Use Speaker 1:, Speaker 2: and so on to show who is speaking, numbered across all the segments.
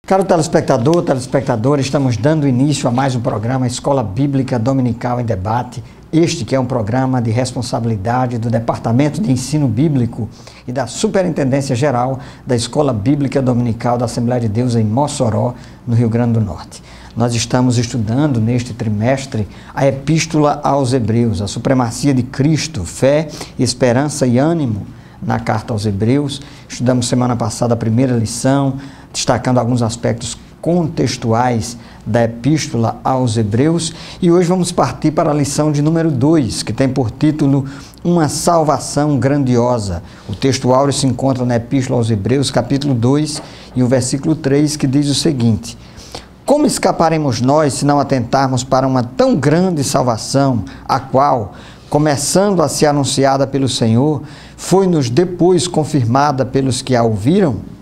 Speaker 1: Caro telespectador, telespectadora, estamos dando início a mais um programa Escola Bíblica Dominical em Debate. Este que é um programa de responsabilidade do Departamento de Ensino Bíblico e da Superintendência Geral da Escola Bíblica Dominical da Assembleia de Deus em Mossoró, no Rio Grande do Norte. Nós estamos estudando neste trimestre a Epístola aos Hebreus, a supremacia de Cristo, fé, esperança e ânimo na carta aos Hebreus. Estudamos semana passada a primeira lição, destacando alguns aspectos contextuais da Epístola aos Hebreus, e hoje vamos partir para a lição de número 2, que tem por título Uma Salvação Grandiosa. O texto áureo se encontra na Epístola aos Hebreus, capítulo 2, e o versículo 3, que diz o seguinte: Como escaparemos nós se não atentarmos para uma tão grande salvação, a qual, começando a ser anunciada pelo Senhor, foi-nos depois confirmada pelos que a ouviram?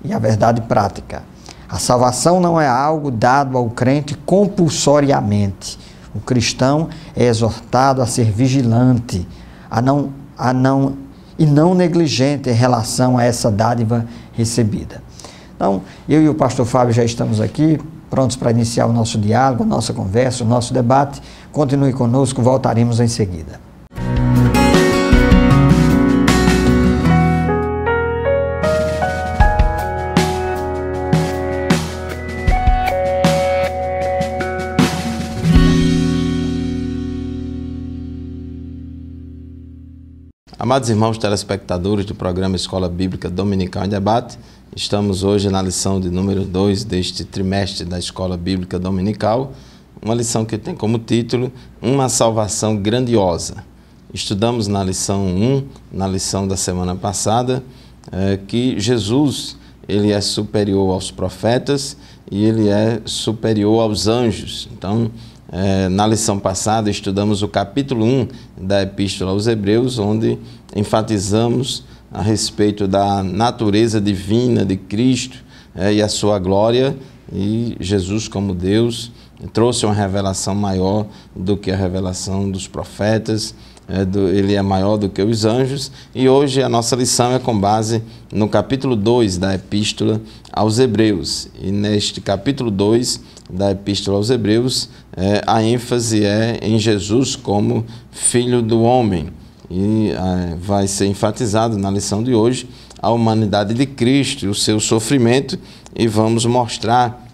Speaker 1: E a verdade prática: a salvação não é algo dado ao crente compulsoriamente. O cristão é exortado a ser vigilante, e não negligente em relação a essa dádiva recebida. Então, eu e o pastor Fábio já estamos aqui, prontos para iniciar o nosso diálogo, a nossa conversa, o nosso debate. Continue conosco, voltaremos em seguida.
Speaker 2: Amados irmãos telespectadores do programa Escola Bíblica Dominical em Debate, estamos hoje na lição de número 2 deste trimestre da Escola Bíblica Dominical, uma lição que tem como título Uma Salvação Grandiosa. Estudamos na lição 1, na lição da semana passada, que Jesus ele é superior aos profetas e ele é superior aos anjos. Então, na lição passada, estudamos o capítulo 1 da Epístola aos Hebreus, onde enfatizamos a respeito da natureza divina de Cristo e a sua glória, e Jesus como Deus trouxe uma revelação maior do que a revelação dos profetas, ele é maior do que os anjos, e hoje a nossa lição é com base no capítulo 2 da Epístola aos Hebreus. E neste capítulo 2 da Epístola aos Hebreus, a ênfase é em Jesus como Filho do Homem. E vai ser enfatizado na lição de hoje a humanidade de Cristo e o seu sofrimento, e vamos mostrar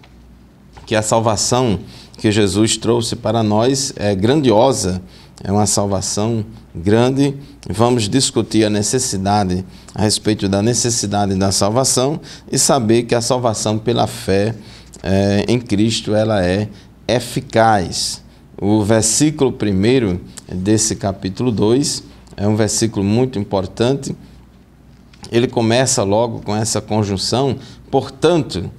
Speaker 2: que a salvação que Jesus trouxe para nós é grandiosa, é uma salvação grande. Vamos discutir a respeito da necessidade da salvação e saber que a salvação pela fé em Cristo ela é eficaz. O versículo 1 desse capítulo 2 é um versículo muito importante. Ele começa logo com essa conjunção, portanto,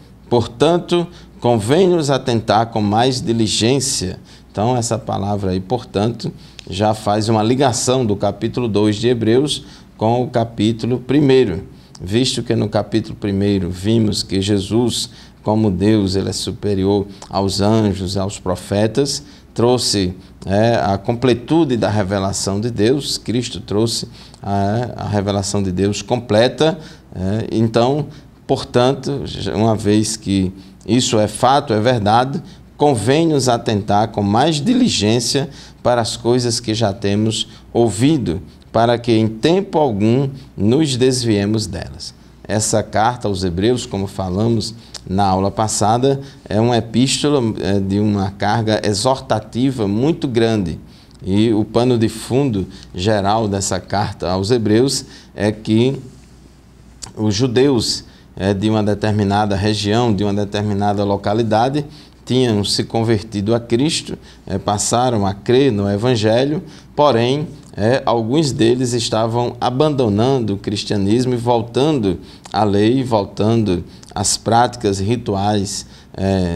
Speaker 2: convém-nos atentar com mais diligência. Então, essa palavra aí, portanto, já faz uma ligação do capítulo 2 de Hebreus com o capítulo 1, visto que no capítulo 1 vimos que Jesus, como Deus, ele é superior aos anjos, aos profetas, trouxe a completude da revelação de Deus. Cristo trouxe a revelação de Deus completa. Então, portanto, uma vez que isso é fato, é verdade, convém-nos atentar com mais diligência para as coisas que já temos ouvido, para que em tempo algum nos desviemos delas. Essa carta aos Hebreus, como falamos na aula passada, é uma epístola de uma carga exortativa muito grande. E o pano de fundo geral dessa carta aos Hebreus é que os judeus de uma determinada região, de uma determinada localidade, tinham se convertido a Cristo, passaram a crer no Evangelho, porém, alguns deles estavam abandonando o cristianismo e voltando à lei, voltando às práticas rituais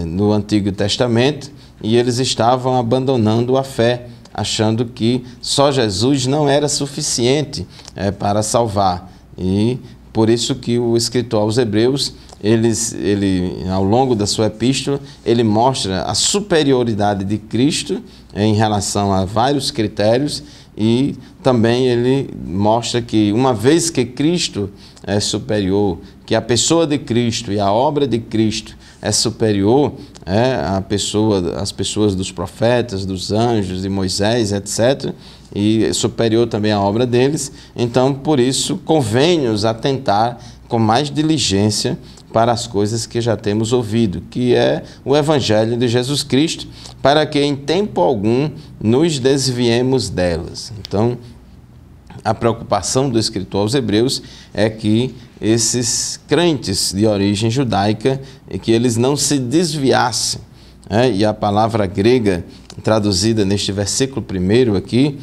Speaker 2: no Antigo Testamento, e eles estavam abandonando a fé, achando que só Jesus não era suficiente para salvar. E por isso que o escritor aos Hebreus, ele, ao longo da sua epístola, ele mostra a superioridade de Cristo em relação a vários critérios, e também ele mostra que uma vez que Cristo é superior, que que a pessoa de Cristo e a obra de Cristo é superior às pessoas dos profetas, dos anjos, de Moisés, etc., e superior também à obra deles. Então, por isso, convém-nos atentar com mais diligência para as coisas que já temos ouvido, que é o Evangelho de Jesus Cristo, para que em tempo algum nos desviemos delas. Então, a preocupação do escritor aos Hebreus é que esses crentes de origem judaica, que eles não se desviassem. E a palavra grega traduzida neste versículo primeiro aqui,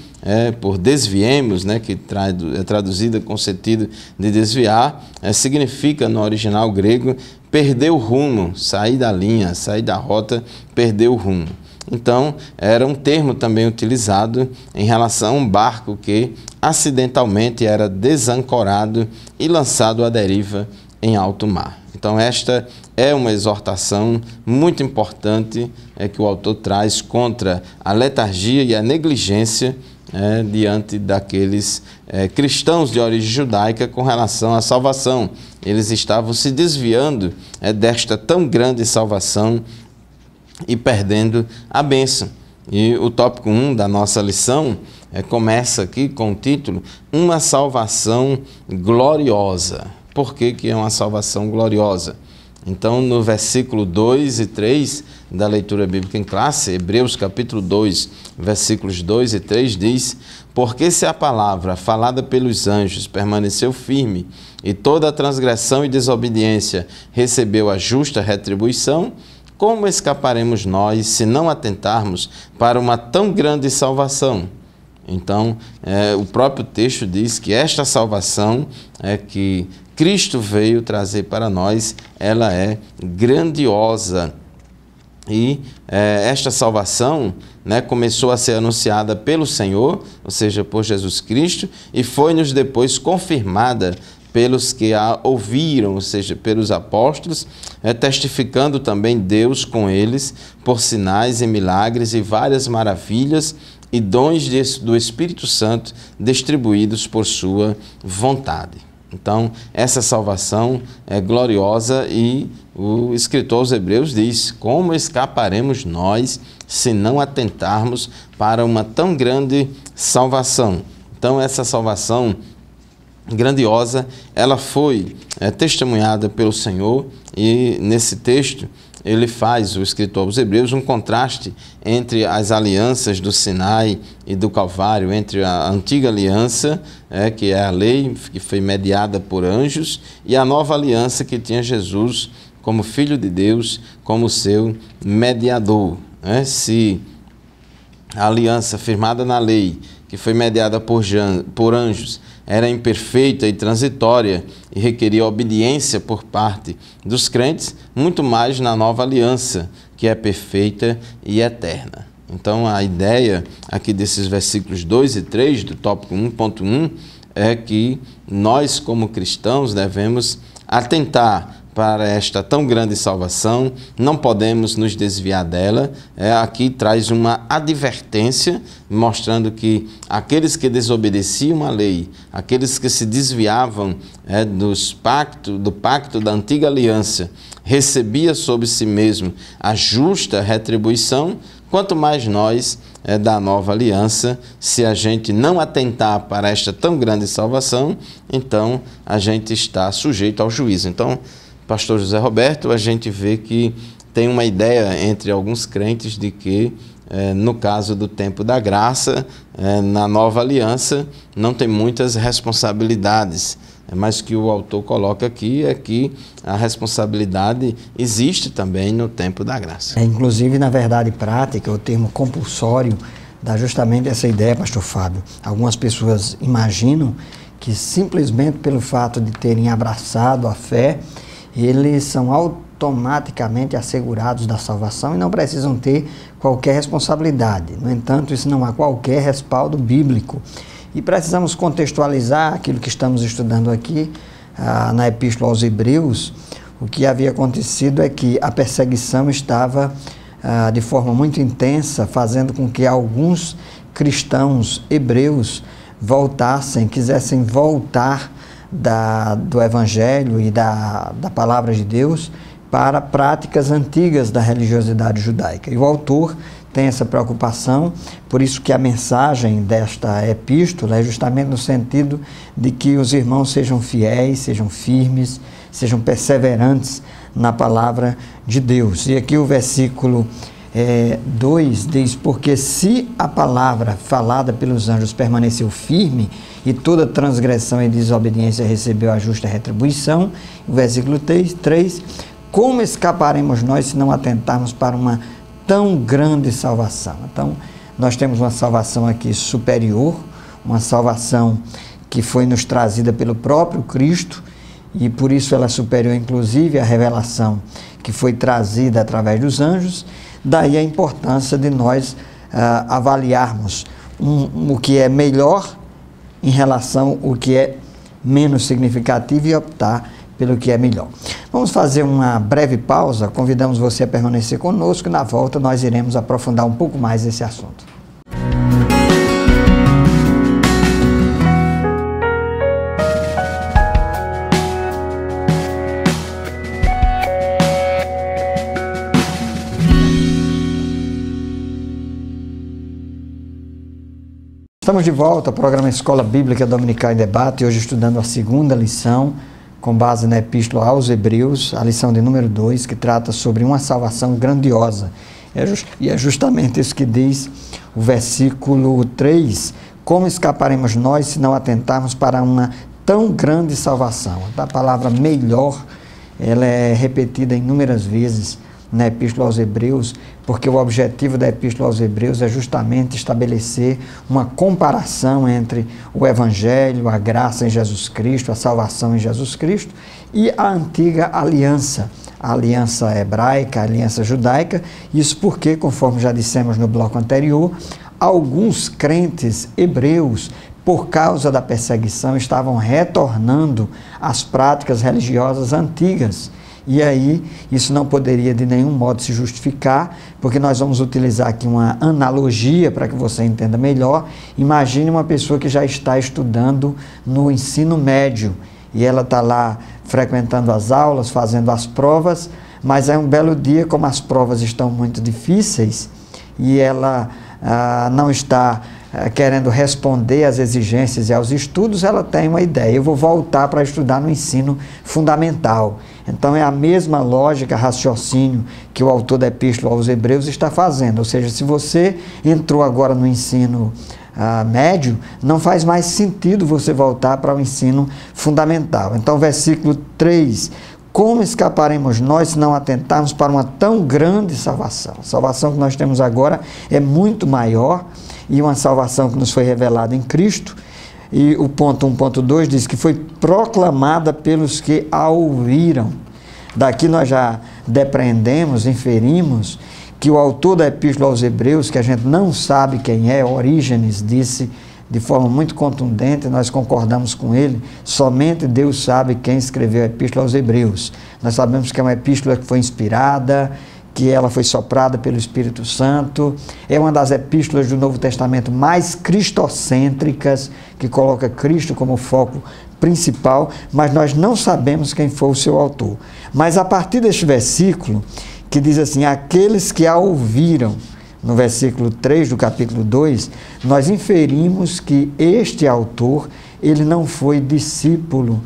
Speaker 2: por desviemos, que é traduzida com o sentido de desviar, significa no original grego perder o rumo, sair da linha, sair da rota, perder o rumo. Então, era um termo também utilizado em relação a um barco que acidentalmente era desancorado e lançado à deriva em alto mar. Então, esta é uma exortação muito importante que o autor traz contra a letargia e a negligência diante daqueles cristãos de origem judaica com relação à salvação. Eles estavam se desviando desta tão grande salvação e perdendo a bênção. E o tópico 1 da nossa lição começa aqui com o título Uma Salvação Gloriosa. Por que é uma salvação gloriosa? Então, no versículo 2 e 3 da leitura bíblica em classe, Hebreus capítulo 2, versículos 2 e 3 diz: porque se a palavra falada pelos anjos permaneceu firme e toda a transgressão e desobediência recebeu a justa retribuição, como escaparemos nós se não atentarmos para uma tão grande salvação? Então, o próprio texto diz que esta salvação que Cristo veio trazer para nós, ela é grandiosa. E esta salvação começou a ser anunciada pelo Senhor, ou seja, por Jesus Cristo, e foi-nos depois confirmada pelos que a ouviram, ou seja, pelos apóstolos, testificando também Deus com eles, por sinais e milagres e várias maravilhas e dons do Espírito Santo distribuídos por sua vontade. Então, essa salvação é gloriosa e o escritor aos Hebreus diz: como escaparemos nós se não atentarmos para uma tão grande salvação? Então, essa salvação grandiosa, ela foi testemunhada pelo Senhor, e nesse texto ele faz, o escritor aos Hebreus, um contraste entre as alianças do Sinai e do Calvário, entre a antiga aliança, que é a lei, que foi mediada por anjos, e a nova aliança que tinha Jesus como Filho de Deus, como seu mediador. Se a aliança firmada na lei, que foi mediada por anjos, era imperfeita e transitória e requeria obediência por parte dos crentes, muito mais na nova aliança, que é perfeita e eterna. Então, a ideia aqui desses versículos 2 e 3 do tópico 1.1 é que nós, como cristãos, devemos atentar para esta tão grande salvação, não podemos nos desviar dela. Aqui traz uma advertência, mostrando que aqueles que desobedeciam a lei, aqueles que se desviavam do pacto da antiga aliança, recebia sobre si mesmo a justa retribuição, quanto mais nós da nova aliança. Se a gente não atentar para esta tão grande salvação, então a gente está sujeito ao juízo. Então, Pastor José Roberto, a gente vê que tem uma ideia entre alguns crentes de que, no caso do tempo da graça, na nova aliança, não tem muitas responsabilidades. Mas que o autor coloca aqui é que a responsabilidade existe também no tempo da graça.
Speaker 1: Inclusive, na verdade prática, o termo compulsório dá justamente essa ideia, pastor Fábio. Algumas pessoas imaginam que simplesmente pelo fato de terem abraçado a fé, eles são automaticamente assegurados da salvação e não precisam ter qualquer responsabilidade. No entanto, isso não há qualquer respaldo bíblico. E precisamos contextualizar aquilo que estamos estudando aqui na Epístola aos Hebreus. O que havia acontecido é que a perseguição estava de forma muito intensa, fazendo com que alguns cristãos hebreus quisessem voltar do Evangelho e da Palavra de Deus para práticas antigas da religiosidade judaica. E o autor tem essa preocupação, por isso que a mensagem desta epístola é justamente no sentido de que os irmãos sejam fiéis, sejam firmes, sejam perseverantes na palavra de Deus. E aqui o versículo 2 diz: porque se a palavra falada pelos anjos permaneceu firme e toda transgressão e desobediência recebeu a justa retribuição, o versículo 3, como escaparemos nós se não atentarmos para uma tão grande salvação? Então, nós temos uma salvação aqui superior, uma salvação que foi nos trazida pelo próprio Cristo, e por isso ela é superior, inclusive, à revelação que foi trazida através dos anjos. Daí a importância de nós avaliarmos o que é melhor em relação ao que é menos significativo e optar pelo que é melhor. Vamos fazer uma breve pausa, convidamos você a permanecer conosco, na volta nós iremos aprofundar um pouco mais esse assunto. Estamos de volta ao programa Escola Bíblica Dominical em Debate, hoje estudando a segunda lição, com base na Epístola aos Hebreus, a lição de número 2, que trata sobre uma salvação grandiosa. E é justamente isso que diz o versículo 3, como escaparemos nós se não atentarmos para uma tão grande salvação? A palavra melhor, ela é repetida inúmeras vezes na Epístola aos Hebreus, porque o objetivo da Epístola aos Hebreus é justamente estabelecer uma comparação entre o Evangelho, a graça em Jesus Cristo, a salvação em Jesus Cristo e a antiga aliança, a aliança hebraica, a aliança judaica. Isso porque, conforme já dissemos no bloco anterior, alguns crentes hebreus, por causa da perseguição, estavam retornando às práticas religiosas antigas. E aí, isso não poderia de nenhum modo se justificar, porque nós vamos utilizar aqui uma analogia para que você entenda melhor. Imagine uma pessoa que já está estudando no ensino médio e ela está lá frequentando as aulas, fazendo as provas, mas é um belo dia, como as provas estão muito difíceis e ela não está querendo responder às exigências e aos estudos, ela tem uma ideia: eu vou voltar para estudar no ensino fundamental. Então é a mesma lógica, raciocínio que o autor da Epístola aos Hebreus está fazendo. Ou seja, se você entrou agora no ensino médio, não faz mais sentido você voltar para o ensino fundamental. Então, versículo 3, como escaparemos nós se não atentarmos para uma tão grande salvação? A salvação que nós temos agora é muito maior, e uma salvação que nos foi revelada em Cristo. E o ponto 1.2 diz que foi proclamada pelos que a ouviram. Daqui nós já depreendemos, inferimos, que o autor da Epístola aos Hebreus, que a gente não sabe quem é, Orígenes, disse de forma muito contundente, nós concordamos com ele: somente Deus sabe quem escreveu a Epístola aos Hebreus. Nós sabemos que é uma epístola que foi inspirada, que ela foi soprada pelo Espírito Santo, é uma das epístolas do Novo Testamento mais cristocêntricas, que coloca Cristo como foco principal, mas nós não sabemos quem foi o seu autor. Mas a partir deste versículo, que diz assim: aqueles que a ouviram, no versículo 3 do capítulo 2, nós inferimos que este autor, ele não foi discípulo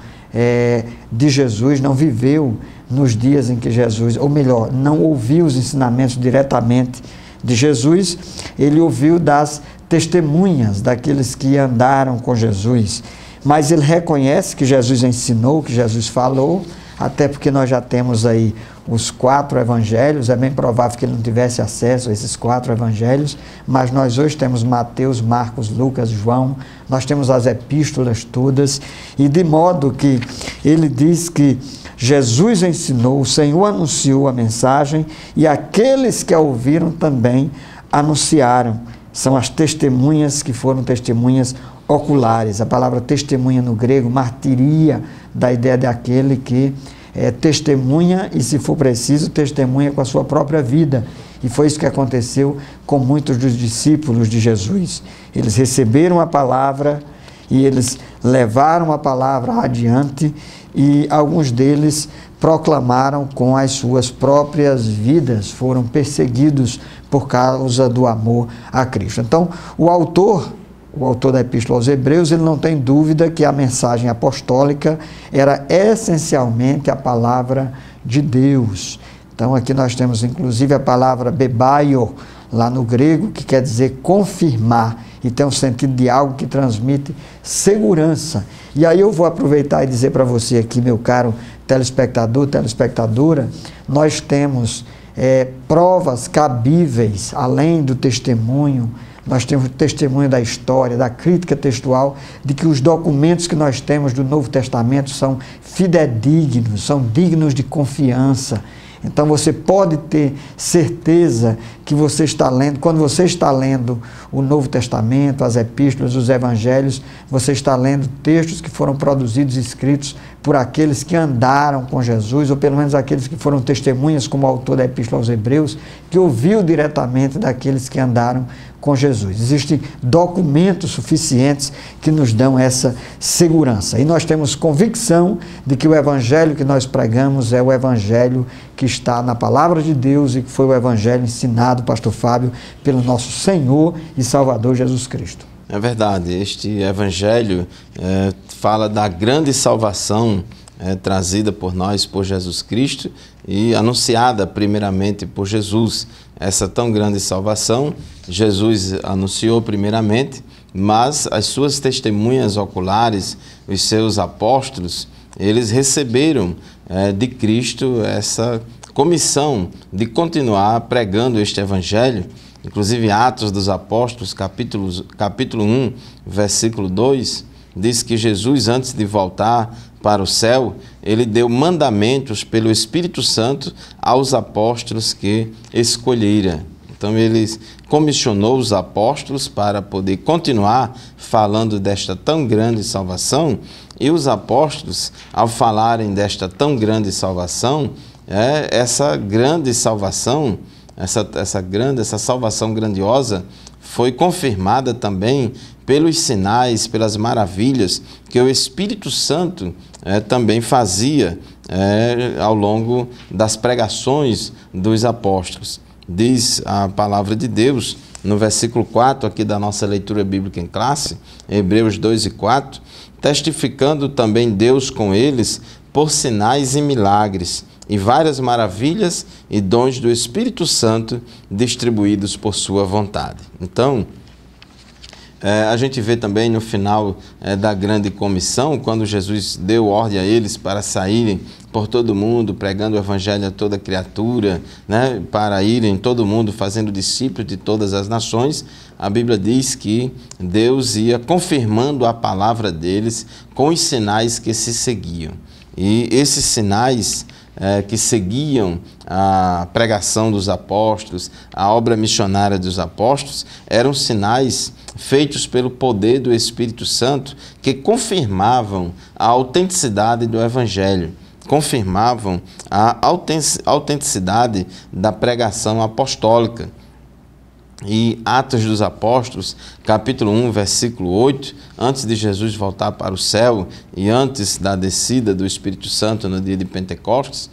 Speaker 1: de Jesus, não viveu nos dias em que Jesus, ou melhor, não ouviu os ensinamentos diretamente de Jesus, ele ouviu das testemunhas daqueles que andaram com Jesus, mas ele reconhece que Jesus ensinou, que Jesus falou, até porque nós já temos aí os 4 evangelhos. É bem provável que ele não tivesse acesso a esses 4 evangelhos, mas nós hoje temos Mateus, Marcos, Lucas, João, nós temos as epístolas todas, e de modo que ele diz que Jesus ensinou, o Senhor anunciou a mensagem, e aqueles que a ouviram também anunciaram. São as testemunhas que foram testemunhas oculares. A palavra testemunha no grego, martiria, da ideia daquele que testemunha e, se for preciso, testemunha com a sua própria vida. E foi isso que aconteceu com muitos dos discípulos de Jesus. Eles receberam a palavra e eles levaram a palavra adiante e alguns deles proclamaram com as suas próprias vidas, foram perseguidos por causa do amor a Cristo. Então, o autor da Epístola aos Hebreus, ele não tem dúvida que a mensagem apostólica era essencialmente a palavra de Deus. Então, aqui nós temos inclusive a palavra bebaio, lá no grego, que quer dizer confirmar, e tem um sentido de algo que transmite segurança. E aí eu vou aproveitar e dizer para você aqui, meu caro telespectador, telespectadora, nós temos provas cabíveis, além do testemunho. Nós temos o testemunho da história, da crítica textual, de que os documentos que nós temos do Novo Testamento são fidedignos, são dignos de confiança. Então você pode ter certeza que você está lendo, quando você está lendo o Novo Testamento, as epístolas, os evangelhos, você está lendo textos que foram produzidos e escritos por aqueles que andaram com Jesus, ou pelo menos aqueles que foram testemunhas, como o autor da Epístola aos Hebreus, que ouviu diretamente daqueles que andaram com Jesus. Existem documentos suficientes que nos dão essa segurança. E nós temos convicção de que o evangelho que nós pregamos é o evangelho que está na palavra de Deus e que foi o evangelho ensinado, pastor Fábio, pelo nosso Senhor e Salvador Jesus Cristo.
Speaker 2: É verdade, este evangelho fala da grande salvação trazida por nós, por Jesus Cristo, e anunciada primeiramente por Jesus. Essa tão grande salvação, Jesus anunciou primeiramente, mas as suas testemunhas oculares, os seus apóstolos, eles receberam de Cristo essa comissão de continuar pregando este evangelho. Inclusive, Atos dos Apóstolos, capítulo 1, versículo 2, diz que Jesus, antes de voltar para o céu, ele deu mandamentos pelo Espírito Santo aos apóstolos que escolhera. Então, ele comissionou os apóstolos para poder continuar falando desta tão grande salvação, e os apóstolos, ao falarem desta tão grande salvação, essa grande salvação, essa salvação grandiosa foi confirmada também pelos sinais, pelas maravilhas que o Espírito Santo também fazia ao longo das pregações dos apóstolos. Diz a palavra de Deus no versículo 4 aqui da nossa leitura bíblica em classe, Hebreus 2 e 4, testificando também Deus com eles por sinais e milagres, e várias maravilhas e dons do Espírito Santo distribuídos por sua vontade. Então, a gente vê também no final da grande comissão, quando Jesus deu ordem a eles para saírem por todo mundo, pregando o evangelho a toda criatura, né, para irem todo mundo fazendo discípulos de todas as nações, a Bíblia diz que Deus ia confirmando a palavra deles com os sinais que se seguiam. E esses sinais que seguiam a pregação dos apóstolos, a obra missionária dos apóstolos, eram sinais feitos pelo poder do Espírito Santo que confirmavam a autenticidade do Evangelho, confirmavam a autenticidade da pregação apostólica. E Atos dos Apóstolos, capítulo 1, versículo 8, antes de Jesus voltar para o céu e antes da descida do Espírito Santo no dia de Pentecostes,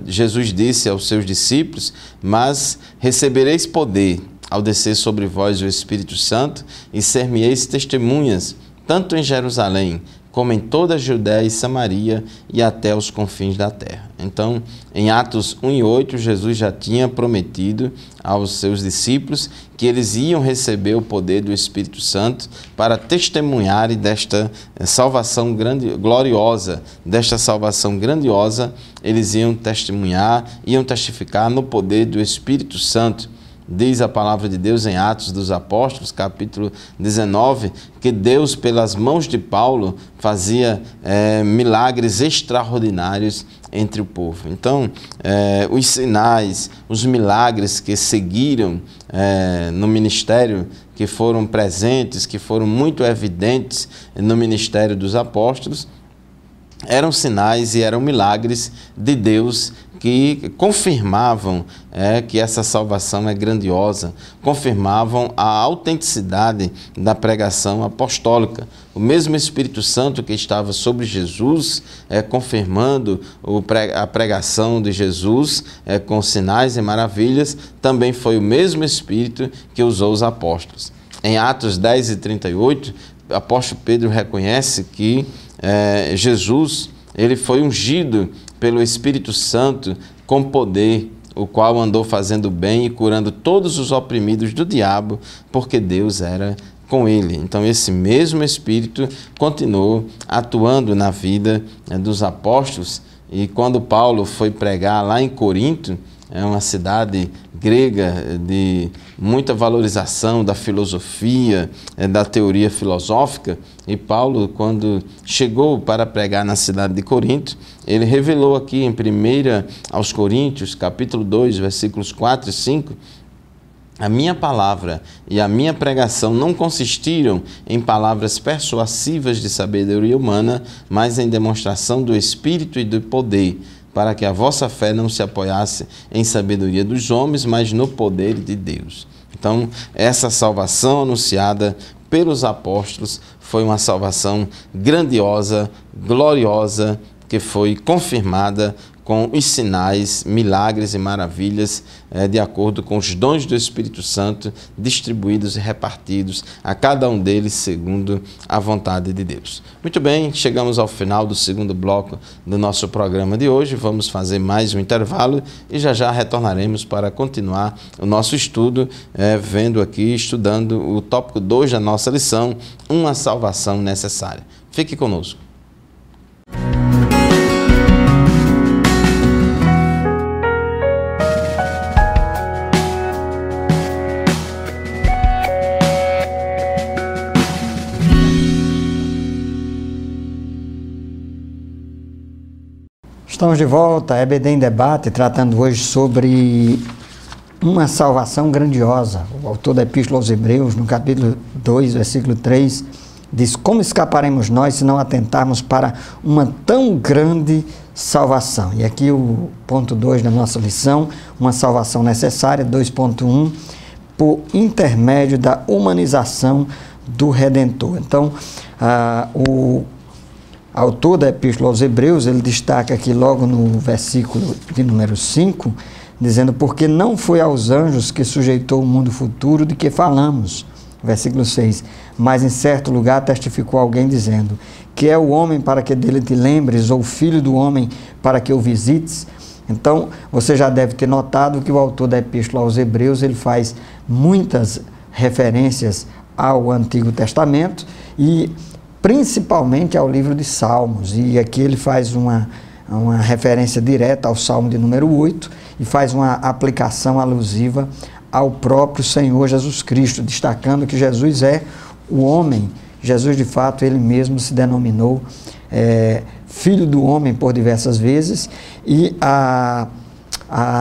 Speaker 2: Jesus disse aos seus discípulos: mas recebereis poder ao descer sobre vós o Espírito Santo e ser-me-eis testemunhas, tanto em Jerusalém, como em toda a Judéia e Samaria e até os confins da terra. Então, em Atos 1 e 8, Jesus já tinha prometido aos seus discípulos que eles iam receber o poder do Espírito Santo para testemunharem desta salvação gloriosa, desta salvação grandiosa, eles iam testemunhar, iam testificar no poder do Espírito Santo. Diz a palavra de Deus em Atos dos Apóstolos, capítulo 19, que Deus, pelas mãos de Paulo, fazia milagres extraordinários entre o povo. Então, os sinais, os milagres que seguiram no ministério, que foram presentes, que foram muito evidentes no ministério dos apóstolos, eram sinais e eram milagres de Deus que confirmavam que essa salvação é grandiosa, confirmavam a autenticidade da pregação apostólica. O mesmo Espírito Santo que estava sobre Jesus, confirmando a pregação de Jesus com sinais e maravilhas, também foi o mesmo Espírito que usou os apóstolos. Em Atos 10 e 38, o apóstolo Pedro reconhece que Jesus ele foi ungido pelo Espírito Santo com poder, o qual andou fazendo bem e curando todos os oprimidos do diabo, porque Deus era com ele. Então esse mesmo Espírito continuou atuando na vida dos apóstolos, e quando Paulo foi pregar lá em Corinto, uma cidade grega de muita valorização da filosofia, da teoria filosófica, e Paulo, quando chegou para pregar na cidade de Corinto, ele revelou aqui em 1 aos Coríntios, capítulo 2, versículos 4 e 5, a minha palavra e a minha pregação não consistiram em palavras persuasivas de sabedoria humana, mas em demonstração do Espírito e do poder, para que a vossa fé não se apoiasse em sabedoria dos homens, mas no poder de Deus. Então, essa salvação anunciada pelos apóstolos foi uma salvação grandiosa, gloriosa, que foi confirmada com os sinais, milagres e maravilhas, de acordo com os dons do Espírito Santo, distribuídos e repartidos a cada um deles segundo a vontade de Deus. Muito bem, chegamos ao final do segundo bloco do nosso programa de hoje. Vamos fazer mais um intervalo e já retornaremos para continuar o nosso estudo, estudando o tópico 2 da nossa lição, uma salvação necessária. Fique conosco.
Speaker 1: Estamos de volta, EBD em Debate, tratando hoje sobre uma salvação grandiosa. O autor da Epístola aos Hebreus, no capítulo 2, versículo 3, diz: como escaparemos nós se não atentarmos para uma tão grande salvação? E aqui o ponto 2 da nossa lição, uma salvação necessária, 2.1, por intermédio da humanização do Redentor. Então, o autor da Epístola aos Hebreus, ele destaca aqui logo no versículo de número 5, dizendo: porque não foi aos anjos que sujeitou o mundo futuro de que falamos. Versículo 6, mas em certo lugar testificou alguém dizendo: que é o homem para que dele te lembres, ou o filho do homem para que o visites? Então, você já deve ter notado que o autor da Epístola aos Hebreus, ele faz muitas referências ao Antigo Testamento e principalmente ao livro de Salmos, e aqui ele faz uma referência direta ao Salmo de número 8 e faz uma aplicação alusiva ao próprio Senhor Jesus Cristo, destacando que Jesus é o homem. Jesus, de fato, ele mesmo se denominou Filho do Homem por diversas vezes, e a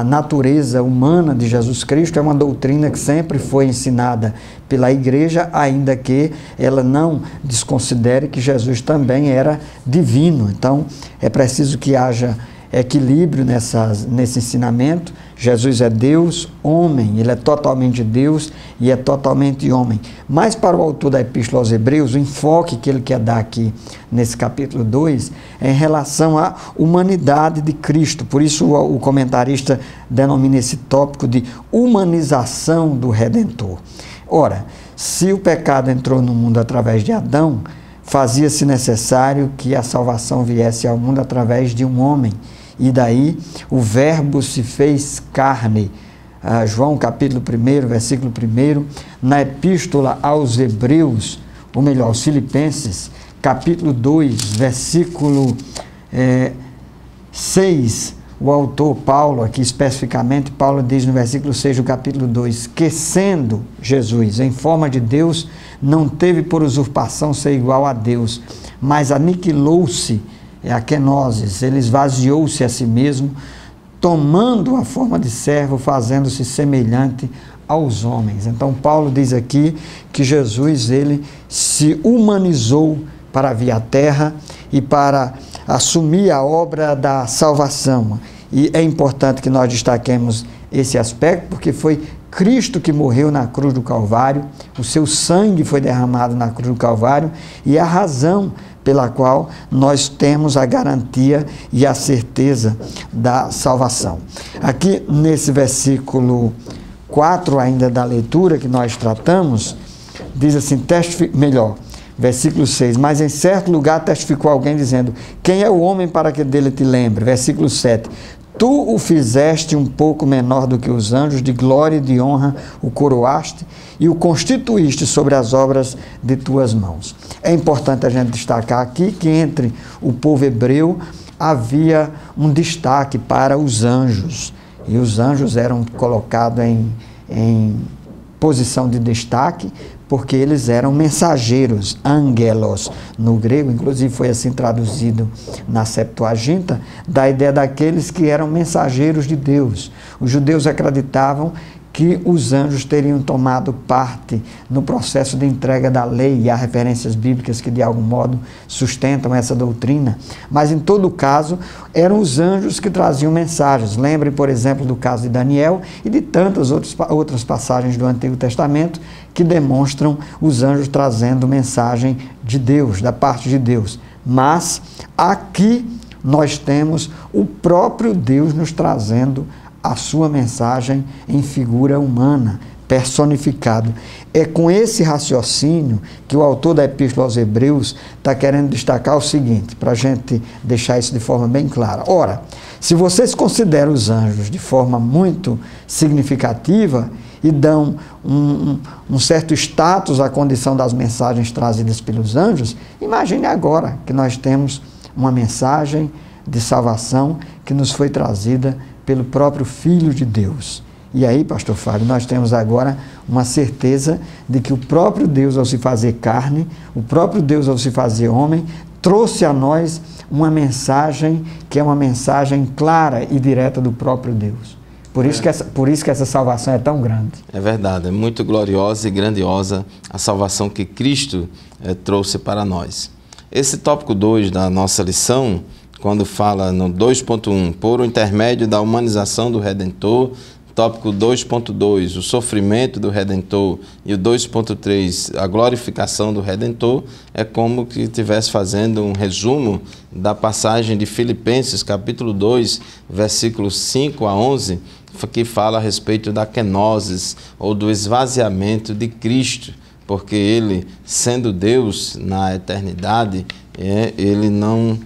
Speaker 1: natureza humana de Jesus Cristo é uma doutrina que sempre foi ensinada pela igreja, ainda que ela não desconsidere que Jesus também era divino. Então, é preciso que haja equilíbrio nesse ensinamento. Jesus é Deus, homem, ele é totalmente Deus e é totalmente homem. Mas para o autor da Epístola aos Hebreus, o enfoque que ele quer dar aqui nesse capítulo 2 é em relação à humanidade de Cristo. Por isso o comentarista denomina esse tópico de humanização do Redentor. Ora, se o pecado entrou no mundo através de Adão, fazia-se necessário que a salvação viesse ao mundo através de um homem. E daí o verbo se fez carne. João capítulo 1, versículo 1, na Epístola aos Hebreus, ou melhor, aos Filipenses, capítulo 2, versículo 6, o autor Paulo, aqui especificamente, Paulo diz no versículo 6 do capítulo 2, que sendo Jesus em forma de Deus, não teve por usurpação ser igual a Deus, mas aniquilou-se, a kenosis, ele esvaziou-se a si mesmo, tomando a forma de servo, fazendo-se semelhante aos homens. Então Paulo diz aqui que Jesus, ele se humanizou para vir à terra e para assumir a obra da salvação. E é importante que nós destaquemos esse aspecto, porque foi Cristo que morreu na cruz do Calvário, o seu sangue foi derramado na cruz do Calvário, e é a razão pela qual nós temos a garantia e a certeza da salvação. Aqui nesse versículo 4 ainda da leitura que nós tratamos, diz assim, versículo 6, mas em certo lugar testificou alguém dizendo, quem é o homem para que dele te lembre? Versículo 7, tu o fizeste um pouco menor do que os anjos, de glória e de honra o coroaste e o constituíste sobre as obras de tuas mãos. É importante a gente destacar aqui que entre o povo hebreu havia um destaque para os anjos, e os anjos eram colocados em posição de destaque, porque eles eram mensageiros, angelos, no grego, inclusive foi assim traduzido na Septuaginta, da ideia daqueles que eram mensageiros de Deus. Os judeus acreditavam que os anjos teriam tomado parte no processo de entrega da lei, e há referências bíblicas que de algum modo sustentam essa doutrina, mas em todo caso eram os anjos que traziam mensagens. Lembre, por exemplo, do caso de Daniel e de tantas outras passagens do Antigo Testamento que demonstram os anjos trazendo mensagem de Deus, da parte de Deus. Mas aqui nós temos o próprio Deus nos trazendo a sua mensagem em figura humana, personificado. É com esse raciocínio que o autor da Epístola aos Hebreus está querendo destacar o seguinte, para a gente deixar isso de forma bem clara. Ora, se vocês consideram os anjos de forma muito significativa e dão um certo status à condição das mensagens trazidas pelos anjos, imagine agora que nós temos uma mensagem de salvação que nos foi trazida pelo próprio Filho de Deus. E aí, pastor Fábio, nós temos agora uma certeza de que o próprio Deus, ao se fazer carne, o próprio Deus, ao se fazer homem, trouxe a nós uma mensagem que é uma mensagem clara e direta do próprio Deus. Por isso que essa salvação é tão grande. É verdade, é muito gloriosa e grandiosa a salvação que Cristo trouxe para nós. Esse tópico 2 da nossa lição, quando fala no 2.1, por intermédio da humanização do Redentor, tópico 2.2, o sofrimento do Redentor, e o 2.3, a glorificação do Redentor, é como que estivesse fazendo um resumo da passagem de Filipenses, capítulo 2, versículos 5 a 11, que fala a respeito da kenosis, ou do esvaziamento de Cristo, porque ele, sendo Deus na eternidade, ele não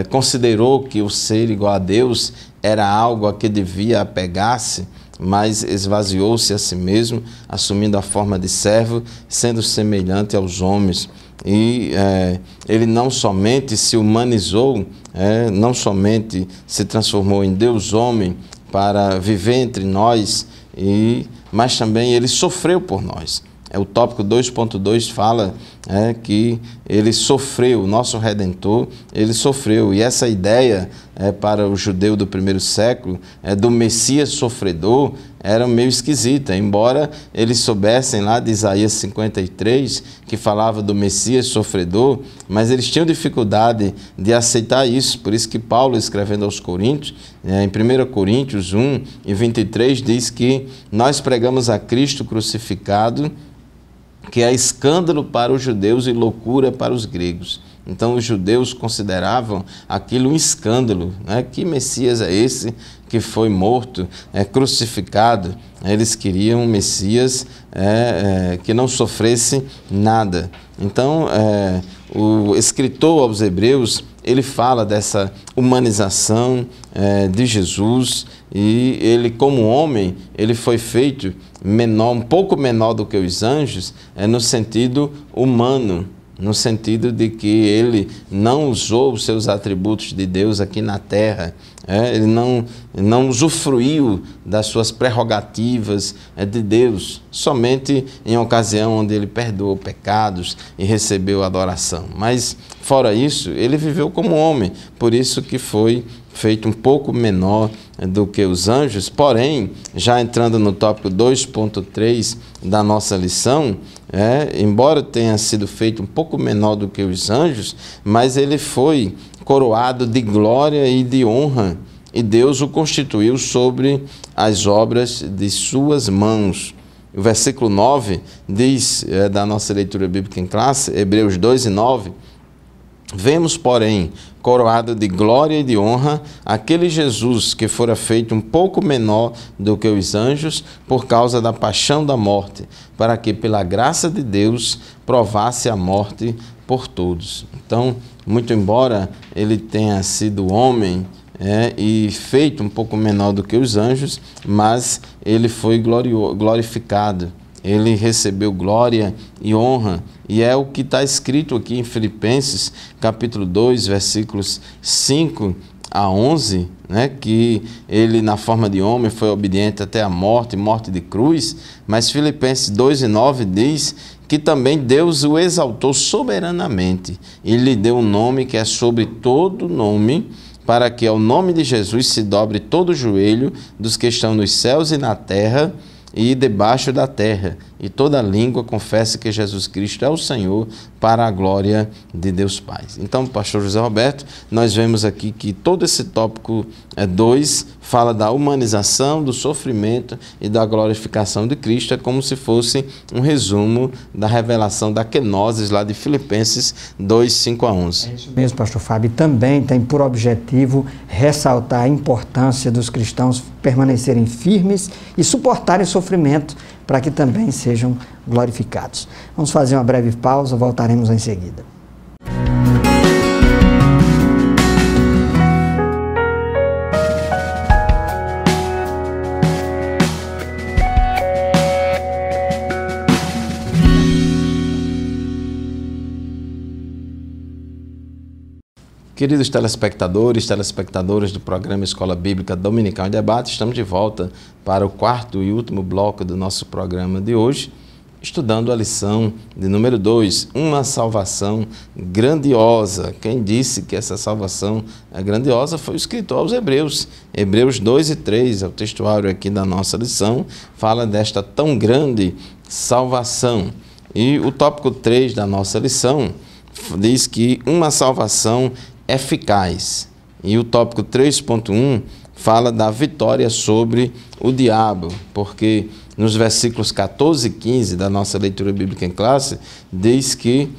Speaker 1: considerou que o ser igual a Deus era algo a que devia apegar-se, mas esvaziou-se a si mesmo, assumindo a forma de servo, sendo semelhante aos homens. E ele não somente se humanizou, não somente se transformou em Deus homem para viver entre nós, mas também ele sofreu por nós. O tópico 2.2 fala que ele sofreu, o nosso Redentor, ele sofreu. E essa ideia para o judeu do primeiro século, do Messias sofredor, era meio esquisita, embora eles soubessem lá de Isaías 53, que falava do Messias sofredor, mas eles tinham dificuldade de aceitar isso. Por isso que Paulo, escrevendo aos Coríntios, em 1 Coríntios 1 e 23, diz que nós pregamos a Cristo crucificado, que é escândalo para os judeus e loucura para os gregos. Então os judeus consideravam aquilo um escândalo, Que Messias é esse que foi morto, crucificado? Eles queriam um Messias que não sofresse nada. Então o escritor aos Hebreus, ele fala dessa humanização de Jesus, e ele, como homem, ele foi feito menor, um pouco menor do que os anjos, no sentido humano, no sentido de que ele não usou os seus atributos de Deus aqui na terra, ele não usufruiu das suas prerrogativas de Deus, somente em ocasião onde ele perdoou pecados e recebeu adoração. Mas, fora isso, ele viveu como homem, por isso que foi feito um pouco menor do que os anjos. Porém, já entrando no tópico 2.3 da nossa lição, embora tenha sido feito um pouco menor do que os anjos, mas ele foi coroado de glória e de honra.
Speaker 2: e Deus o constituiu sobre as obras de suas mãos. O versículo 9 diz, da nossa leitura bíblica em classe, Hebreus 2:9, vemos, porém, coroado de glória e de honra, aquele Jesus que fora feito um pouco menor do que os anjos por causa da paixão da morte, para que, pela graça de Deus, provasse a morte por todos. Então, muito embora ele tenha sido homem, e feito um pouco menor do que os anjos, mas ele foi glorificado, ele recebeu glória e honra, e é o que está escrito aqui em Filipenses, capítulo 2, versículos 5 a 11, que ele, na forma de homem, foi obediente até a morte de cruz, mas Filipenses 2:9 diz que também Deus o exaltou soberanamente, e lhe deu um nome que é sobre todo nome, para que ao nome de Jesus se dobre todo o joelho dos que estão nos céus e na terra e debaixo da terra, e toda língua confesse que Jesus Cristo é o Senhor, para a glória de Deus Pai. Então, pastor José Roberto, nós vemos aqui que todo esse tópico 2 fala da humanização, do sofrimento e da glorificação de Cristo, é como se fosse um resumo da revelação da kenosis lá de Filipenses 2, 5 a 11.
Speaker 1: É isso mesmo, pastor Fábio. Também tem por objetivo ressaltar a importância dos cristãos permanecerem firmes e suportarem o sofrimento para que também sejam glorificados. Vamos fazer uma breve pausa, voltaremos em seguida.
Speaker 2: Queridos telespectadoras do programa Escola Bíblica Dominical em Debate, estamos de volta para o quarto e último bloco do nosso programa de hoje, estudando a lição de número 2, uma salvação grandiosa. Quem disse que essa salvação é grandiosa foi o escritor aos Hebreus. Hebreus 2 e 3, é o textuário aqui da nossa lição, fala desta tão grande salvação. E o tópico 3 da nossa lição diz que uma salvação eficaz. E o tópico 3.1 fala da vitória sobre o diabo, porque nos versículos 14 e 15 da nossa leitura bíblica em classe, diz que,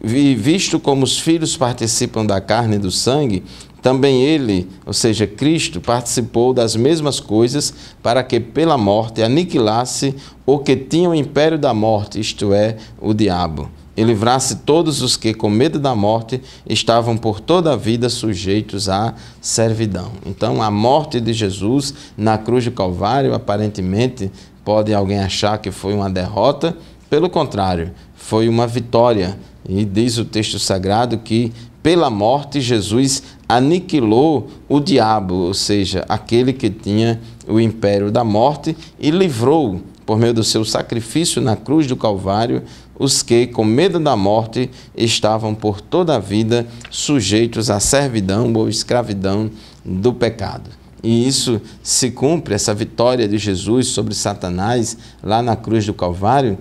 Speaker 2: visto como os filhos participam da carne e do sangue, também ele, ou seja, Cristo, participou das mesmas coisas para que pela morte aniquilasse o que tinha o império da morte, isto é, o diabo, e livrasse todos os que, com medo da morte, estavam por toda a vida sujeitos à servidão. Então, a morte de Jesus na cruz do Calvário, aparentemente, pode alguém achar que foi uma derrota, pelo contrário, foi uma vitória. E diz o texto sagrado que, pela morte, Jesus aniquilou o diabo, ou seja, aquele que tinha o império da morte, e livrou, por meio do seu sacrifício na cruz do Calvário, os que, com medo da morte, estavam por toda a vida sujeitos à servidão ou escravidão do pecado. E isso se cumpre, essa vitória de Jesus sobre Satanás lá na cruz do Calvário,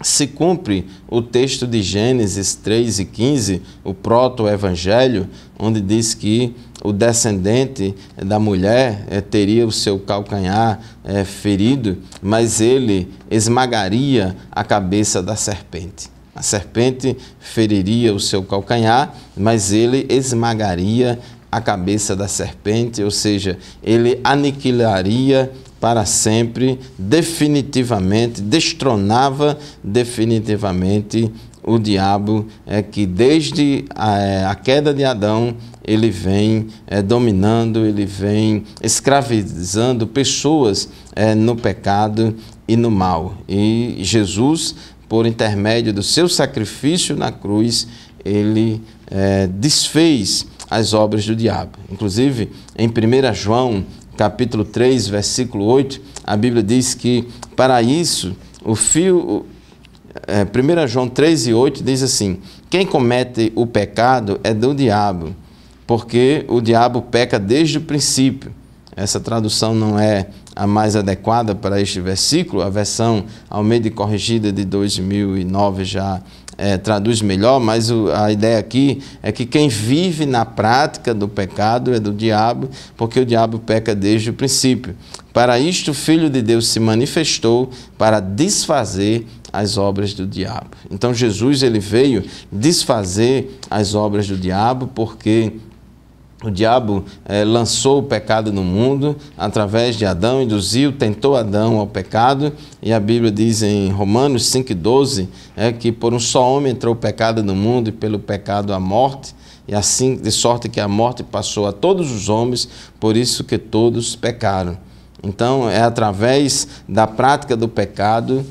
Speaker 2: se cumpre o texto de Gênesis 3 e 15, o proto-evangelho, onde diz que o descendente da mulher teria o seu calcanhar ferido, mas ele esmagaria a cabeça da serpente. A serpente feriria o seu calcanhar, mas ele esmagaria a cabeça da serpente, ou seja, ele aniquilaria para sempre, definitivamente, destronava definitivamente o diabo, que desde a queda de Adão, ele vem dominando, ele vem escravizando pessoas no pecado e no mal. E Jesus, por intermédio do seu sacrifício na cruz, ele desfez as obras do diabo. Inclusive, em 1 João, capítulo 3, versículo 8, a Bíblia diz que, para isso, 1 João 3 e 8 diz assim: quem comete o pecado é do diabo, porque o diabo peca desde o princípio. Essa tradução não é a mais adequada para este versículo, a versão Almeida Corrigida de 2009 já traduz melhor, mas a ideia aqui é que quem vive na prática do pecado é do diabo, porque o diabo peca desde o princípio. Para isto o Filho de Deus se manifestou para desfazer as obras do diabo. Então Jesus ele veio desfazer as obras do diabo, porque o diabo lançou o pecado no mundo através de Adão, induziu, tentou Adão ao pecado, e a Bíblia diz em Romanos 5,12 que por um só homem entrou o pecado no mundo e pelo pecado a morte, e assim de sorte que a morte passou a todos os homens, por isso que todos pecaram. Então, é através da prática do pecado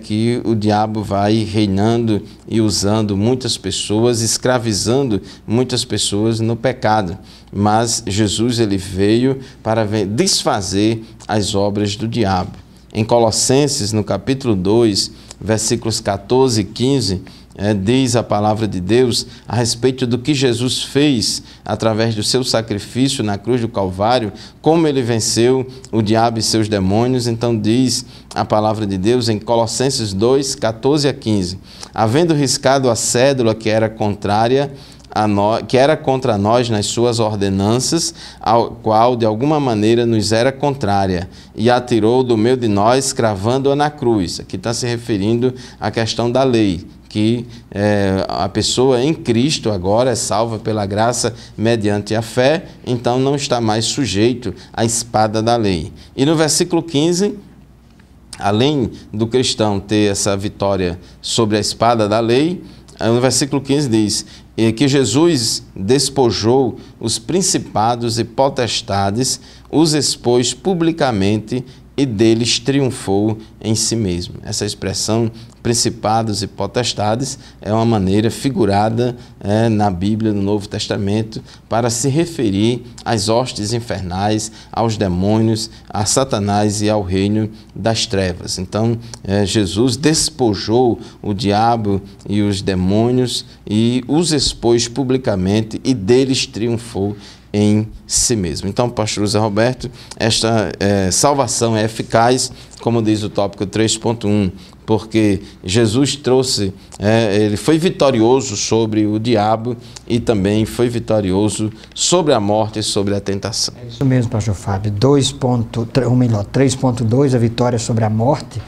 Speaker 2: que o diabo vai reinando e usando muitas pessoas, escravizando muitas pessoas no pecado. Mas Jesus ele veio para desfazer as obras do diabo. Em Colossenses, no capítulo 2, versículos 14 e 15, diz a palavra de Deus a respeito do que Jesus fez através do seu sacrifício na cruz do Calvário, como ele venceu o diabo e seus demônios. Então diz a palavra de Deus em Colossenses 2, 14 a 15, havendo riscado a cédula que era contrária que era contra nós nas suas ordenanças, ao qual de alguma maneira nos era contrária, e a tirou do meio de nós, cravando-a na cruz. Aqui está se referindo à questão da lei, que a pessoa em Cristo agora é salva pela graça mediante a fé, então não está mais sujeito à espada da lei. E no versículo 15, além do cristão ter essa vitória sobre a espada da lei, no versículo 15 diz que Jesus despojou os principados e potestades, os expôs publicamente e deles triunfou em si mesmo. Essa expressão, principados e potestades, é uma maneira figurada na Bíblia, no Novo Testamento, para se referir às hostes infernais, aos demônios, a Satanás e ao reino das trevas. Então, Jesus despojou o diabo e os demônios e os expôs publicamente e deles triunfou em si mesmo. Então, pastor José Roberto, esta salvação é eficaz, como diz o tópico 3.1, porque Jesus trouxe, ele foi vitorioso sobre o diabo e também foi vitorioso sobre a morte e sobre a tentação.
Speaker 1: É isso mesmo, pastor Fábio. 3.2, a vitória sobre a morte.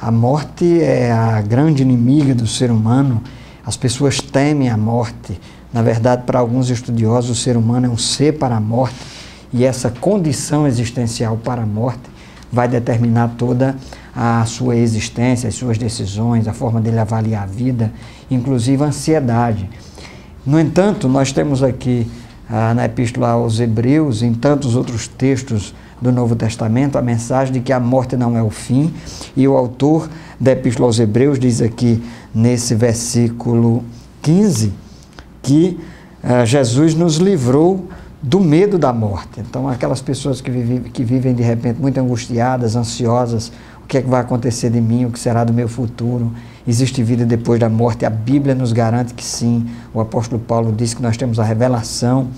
Speaker 1: A morte é a grande inimiga do ser humano. As pessoas temem a morte. Na verdade, para alguns estudiosos, o ser humano é um ser para a morte, e essa condição existencial para a morte vai determinar toda a sua existência, as suas decisões, a forma dele avaliar a vida, inclusive a ansiedade. No entanto, nós temos aqui na Epístola aos Hebreus, em tantos outros textos do Novo Testamento, a mensagem de que a morte não é o fim, e o autor da Epístola aos Hebreus diz aqui nesse versículo 15, que Jesus nos livrou do medo da morte. Então, aquelas pessoas que vivem de repente muito angustiadas, ansiosas, o que é que vai acontecer de mim, o que será do meu futuro, existe vida depois da morte? A Bíblia nos garante que sim. O apóstolo Paulo diz que nós temos a revelação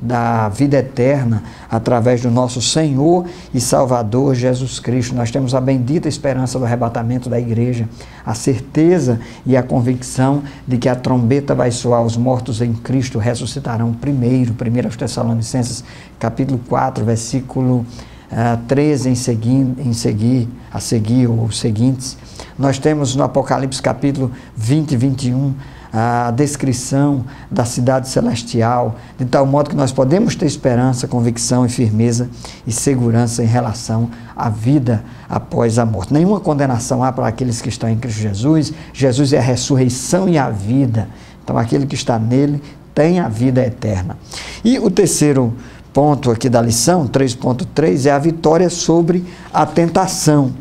Speaker 1: da vida eterna através do nosso Senhor e Salvador Jesus Cristo. Nós temos a bendita esperança do arrebatamento da igreja, a certeza e a convicção de que a trombeta vai soar, os mortos em Cristo ressuscitarão primeiro. 1 Tessalonicenses capítulo 4, versículo 13 a seguir, ou os seguintes. Nós temos no Apocalipse capítulo 20 e 21 a descrição da cidade celestial, de tal modo que nós podemos ter esperança, convicção e firmeza e segurança em relação à vida após a morte. Nenhuma condenação há para aqueles que estão em Cristo Jesus. Jesus é a ressurreição e a vida. Então, aquele que está nele tem a vida eterna. E o terceiro ponto aqui da lição, 3.3, é a vitória sobre a tentação.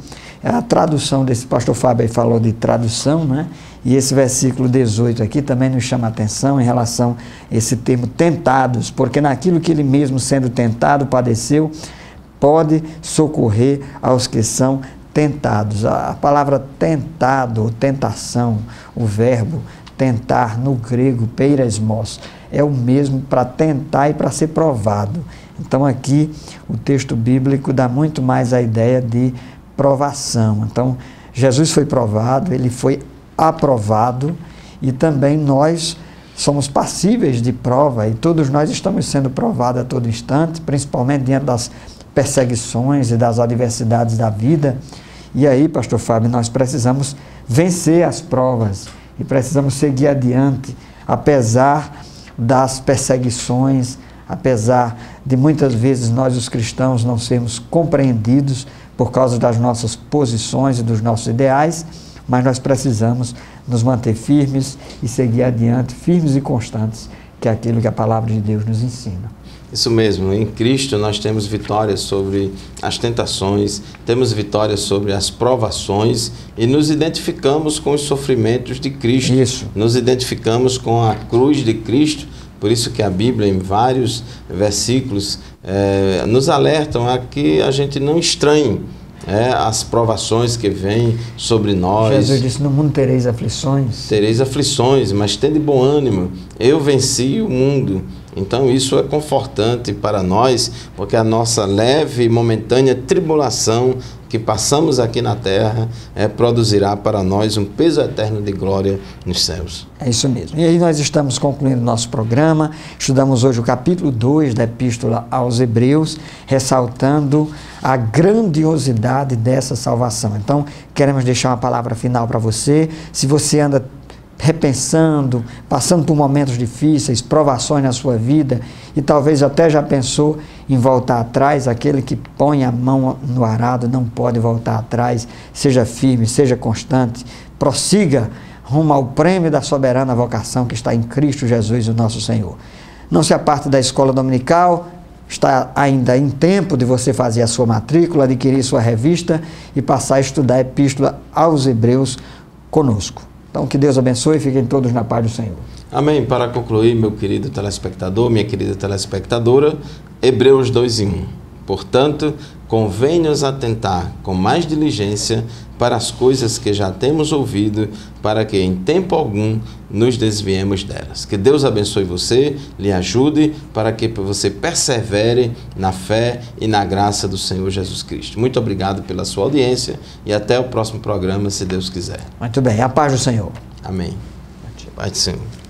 Speaker 1: A tradução desse pastor Fábio aí falou de tradução, né? E esse versículo 18 aqui também nos chama a atenção em relação a esse termo tentados, porque naquilo que ele mesmo sendo tentado padeceu, pode socorrer aos que são tentados. A palavra tentado, ou tentação, o verbo tentar no grego, peirasmos, é o mesmo para tentar e para ser provado. Então aqui o texto bíblico dá muito mais a ideia de provação. Então Jesus foi provado, ele foi aprovado, e também nós somos passíveis de prova e todos nós estamos sendo provados a todo instante, principalmente diante das perseguições e das adversidades da vida. E aí, pastor Fábio, nós precisamos vencer as provas e precisamos seguir adiante, apesar das perseguições, apesar de muitas vezes nós, os cristãos, não sermos compreendidos por causa das nossas posições e dos nossos ideais, mas nós precisamos nos manter firmes e seguir adiante, firmes e constantes, que é aquilo que a palavra de Deus nos ensina.
Speaker 2: Isso mesmo, em Cristo nós temos vitória sobre as tentações, temos vitória sobre as provações e nos identificamos com os sofrimentos de Cristo.
Speaker 1: Isso.
Speaker 2: Nos identificamos com a cruz de Cristo, por isso que a Bíblia, em vários versículos, nos alertam a que a gente não estranhe as provações que vêm sobre nós.
Speaker 1: Jesus disse, no mundo tereis aflições.
Speaker 2: Tereis aflições, mas tende bom ânimo, eu venci o mundo. Então isso é confortante para nós, porque a nossa leve e momentânea tribulação que passamos aqui na terra produzirá para nós um peso eterno de glória nos céus.
Speaker 1: É isso mesmo. E aí nós estamos concluindo nosso programa, estudamos hoje o capítulo 2 da Epístola aos Hebreus, ressaltando a grandiosidade dessa salvação. Então, queremos deixar uma palavra final para você. Se você anda repensando, passando por momentos difíceis, provações na sua vida e talvez até já pensou em voltar atrás, aquele que põe a mão no arado não pode voltar atrás. Seja firme, seja constante, prossiga rumo ao prêmio da soberana vocação que está em Cristo Jesus, o nosso Senhor. Não se aparte da escola dominical, está ainda em tempo de você fazer a sua matrícula, adquirir sua revista e passar a estudar a Epístola aos Hebreus conosco. Então, que Deus abençoe e fiquem todos na paz do Senhor.
Speaker 2: Amém. Para concluir, meu querido telespectador, minha querida telespectadora, Hebreus 2:1. Portanto, convém-nos atentar com mais diligência para as coisas que já temos ouvido, para que em tempo algum nos desviemos delas. Que Deus abençoe você, lhe ajude, para que você persevere na fé e na graça do Senhor Jesus Cristo. Muito obrigado pela sua audiência e até o próximo programa, se Deus quiser.
Speaker 1: Muito bem, a paz do Senhor.
Speaker 2: Amém. Paz do Senhor.